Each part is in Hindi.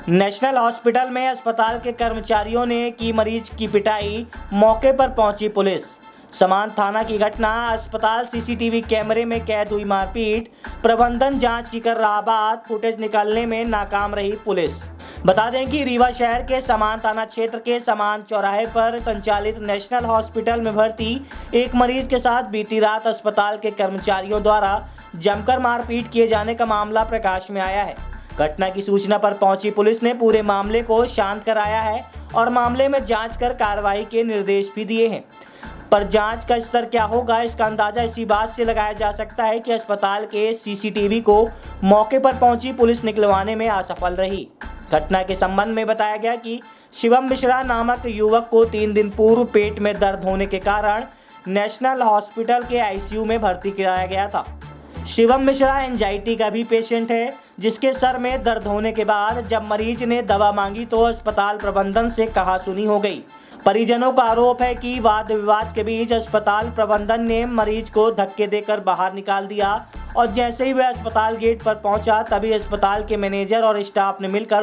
नेशनल हॉस्पिटल में अस्पताल के कर्मचारियों ने की मरीज की पिटाई, मौके पर पहुंची पुलिस। समान थाना की घटना, अस्पताल सीसीटीवी कैमरे में कैद हुई मारपीट, प्रबंधन जांच की कर रहा बात, फुटेज निकालने में नाकाम रही पुलिस। बता दें कि रीवा शहर के समान थाना क्षेत्र के समान चौराहे पर संचालित नेशनल हॉस्पिटल में भर्ती एक मरीज के साथ बीती रात अस्पताल के कर्मचारियों द्वारा जमकर मारपीट किए जाने का मामला प्रकाश में आया है। घटना की सूचना पर पहुंची पुलिस ने पूरे मामले को शांत कराया है और मामले में जांच कर कार्रवाई के निर्देश भी दिए हैं। पर जांच का स्तर क्या होगा, इसका अंदाजा इसी बात से लगाया जा सकता है कि अस्पताल के सीसीटीवी को मौके पर पहुंची पुलिस निकलवाने में असफल रही। घटना के संबंध में बताया गया कि शिवम मिश्रा नामक युवक को 3 दिन पूर्व पेट में दर्द होने के कारण नेशनल हॉस्पिटल के आईसीयू में भर्ती कराया गया था। शिवम मिश्रा एंजाइटी का भी पेशेंट है, जिसके सर में दर्द होने के बाद जब मरीज ने दवा मांगी तो अस्पताल प्रबंधन से कहासुनी हो गई। परिजनों का आरोप है कि वाद विवाद के बीच अस्पताल प्रबंधन ने मरीज को धक्के देकर बाहर निकाल दिया और जैसे ही वह अस्पताल गेट पर पहुंचा तभी अस्पताल के मैनेजर और स्टाफ ने मिलकर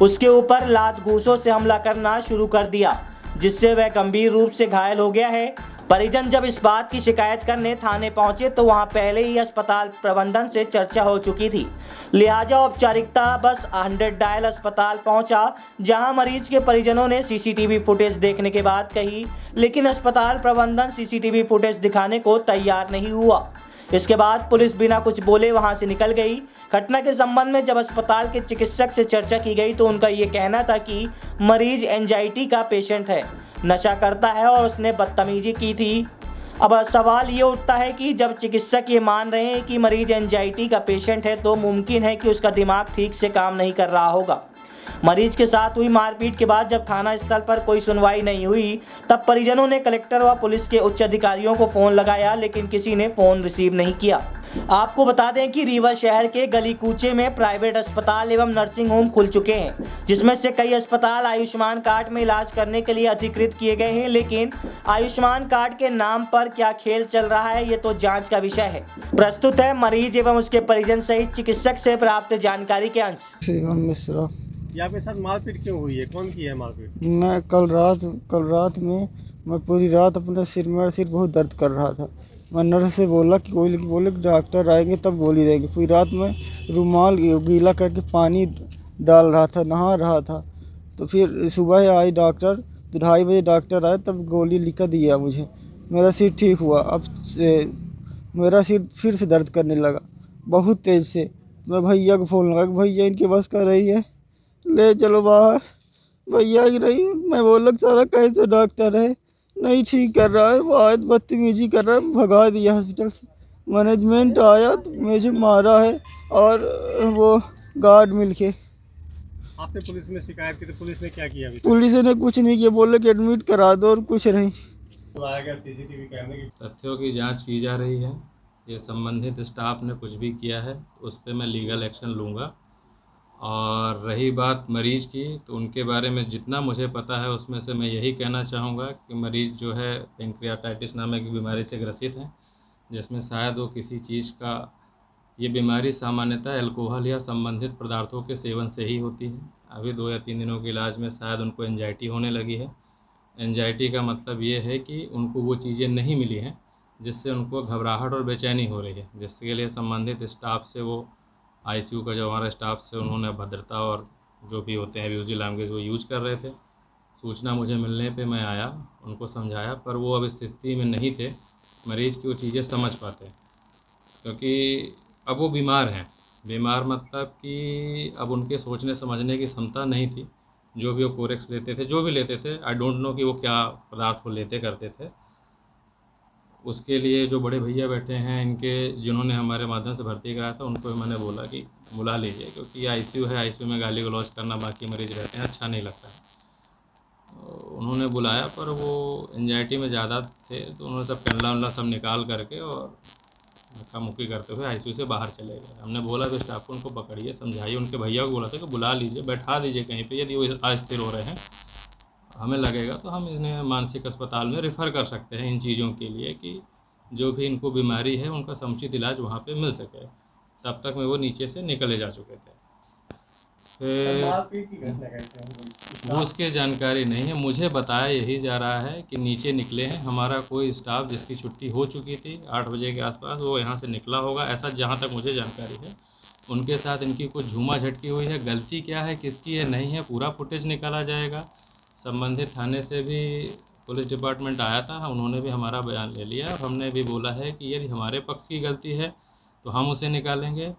उसके ऊपर लात घूंसों से हमला करना शुरू कर दिया, जिससे वह गंभीर रूप से घायल हो गया है। परिजन जब इस बात की शिकायत करने थाने पहुंचे तो वहां पहले ही अस्पताल प्रबंधन से चर्चा हो चुकी थी, लिहाजा औपचारिकता बस 100 डायल अस्पताल पहुंचा, जहां मरीज के परिजनों ने सीसीटीवी फुटेज देखने के बाद कही, लेकिन अस्पताल प्रबंधन सीसीटीवी फुटेज दिखाने को तैयार नहीं हुआ। इसके बाद पुलिस बिना कुछ बोले वहां से निकल गई। घटना के संबंध में जब अस्पताल के चिकित्सक से चर्चा की गई तो उनका ये कहना था कि मरीज एंजाइटी का पेशेंट है, नशा करता है और उसने बदतमीजी की थी। अब सवाल ये उठता है कि जब चिकित्सक ये मान रहे हैं कि मरीज एंजाइटी का पेशेंट है तो मुमकिन है कि उसका दिमाग ठीक से काम नहीं कर रहा होगा। मरीज के साथ हुई मारपीट के बाद जब थाना स्थल पर कोई सुनवाई नहीं हुई तब परिजनों ने कलेक्टर व पुलिस के उच्च अधिकारियों को फोन लगाया, लेकिन किसी ने फोन रिसीव नहीं किया। आपको बता दें कि रीवा शहर के गली कूचे में प्राइवेट अस्पताल एवं नर्सिंग होम खुल चुके हैं, जिसमें से कई अस्पताल आयुष्मान कार्ड में इलाज करने के लिए अधिकृत किए गए हैं, लेकिन आयुष्मान कार्ड के नाम पर क्या खेल चल रहा है ये तो जांच का विषय है। प्रस्तुत है मरीज एवं उसके परिजन सहित चिकित्सक से प्राप्त जानकारी के अंश। शिवम मिश्रा। यहाँ पे साथ मारपीट क्यों हुई है? कौन की है मारपीट? मैं कल रात में मैं पूरी रात अपने मेरा सिर बहुत दर्द कर रहा था। मैं नर्स से बोला कि बोले कि डॉक्टर आएंगे तब गोली देंगे। पूरी रात में रुमाल गीला करके पानी डाल रहा था, नहा रहा था। तो फिर सुबह आई डॉक्टर, तो 2:30 बजे डॉक्टर आए तब गोली लिख कर दिया मुझे। मेरा सिर ठीक हुआ। अब से मेरा सिर फिर से दर्द करने लगा बहुत तेज़ से। मैं भैया को फ़ोन लगा कि भैया इनके बस कर रही है, ले चलो बाहर। भैया की नहीं, मैं बोला सारा कैसे डॉक्टर है, नहीं ठीक कर रहा है, वो आए बदतमीजी कर रहा है, भगा दिया हॉस्पिटल से। मैनेजमेंट आया तो मुझे मारा है और वो गार्ड मिलके। आपने पुलिस में शिकायत की तो पुलिस ने क्या किया? अभी पुलिस ने कुछ नहीं किया, बोले कि एडमिट करा दो और कुछ नहीं। बुलाया गया सीसीटीवी कैमरे की तथ्यों की जांच की जा रही है। ये संबंधित स्टाफ ने कुछ भी किया है उस पर मैं लीगल एक्शन लूँगा। और रही बात मरीज़ की, तो उनके बारे में जितना मुझे पता है उसमें से मैं यही कहना चाहूँगा कि मरीज़ जो है पेंक्रियाटाइटिस नामक की बीमारी से ग्रसित हैं, जिसमें शायद वो किसी चीज़ का, ये बीमारी सामान्यतः अल्कोहल या संबंधित पदार्थों के सेवन से ही होती है। अभी 2 या 3 दिनों के इलाज में शायद उनको एंजाइटी होने लगी है। एंजाइटी का मतलब ये है कि उनको वो चीज़ें नहीं मिली हैं जिससे उनको घबराहट और बेचैनी हो रही है, जिसके लिए संबंधित स्टाफ से वो आईसीयू का जो हमारा स्टाफ से उन्होंने अभद्रता और जो भी होते हैं अब्यूज़िव लैंग्वेज वो यूज कर रहे थे। सूचना मुझे मिलने पे मैं आया, उनको समझाया, पर वो अब स्थिति में नहीं थे मरीज़ की वो चीज़ें समझ पाते, क्योंकि अब वो बीमार हैं। बीमार मतलब कि अब उनके सोचने समझने की क्षमता नहीं थी। जो भी वो कोरेक्स लेते थे, जो भी लेते थे, आई डोंट नो कि वो क्या पदार्थ वो लेते करते थे। उसके लिए जो बड़े भैया बैठे हैं इनके, जिन्होंने हमारे माध्यम से भर्ती कराया था, उनको मैंने बोला कि बुला लीजिए, क्योंकि आईसीयू है, आईसीयू में गाली गलौज करना बाकी मरीज रहते हैं, अच्छा नहीं लगता है। उन्होंने बुलाया पर वो एंजाइटी में ज़्यादा थे, तो उन्होंने सब कैमरा वमला सब निकाल करके और धक्का मुक्की करते हुए आईसीयू से बाहर चले गए। हमने बोला तो स्टाफ को उनको पकड़िए, समझाइए। उनके भैया को बोला था कि बुला लीजिए, बैठा दीजिए कहीं पे, यदि वो अस्थिर हो रहे हैं, हमें लगेगा तो हम इन्हें मानसिक अस्पताल में रेफ़र कर सकते हैं इन चीज़ों के लिए, कि जो भी इनको बीमारी है उनका समुचित इलाज वहाँ पे मिल सके। तब तक में वो नीचे से निकले जा चुके थे। फिर मारपीट की घटना कैसे हो गई? वो उसकी जानकारी नहीं है। मुझे बताया यही जा रहा है कि नीचे निकले हैं, हमारा कोई स्टाफ जिसकी छुट्टी हो चुकी थी 8 बजे के आसपास, वो यहाँ से निकला होगा, ऐसा जहाँ तक मुझे जानकारी है। उनके साथ इनकी कुछ झूमा झटकी हुई है। गलती क्या है, किसकी है, नहीं है, पूरा फुटेज निकाला जाएगा। संबंधित थाने से भी पुलिस डिपार्टमेंट आया था, उन्होंने भी हमारा बयान ले लिया और हमने भी बोला है कि यदि हमारे पक्ष की गलती है तो हम उसे निकालेंगे,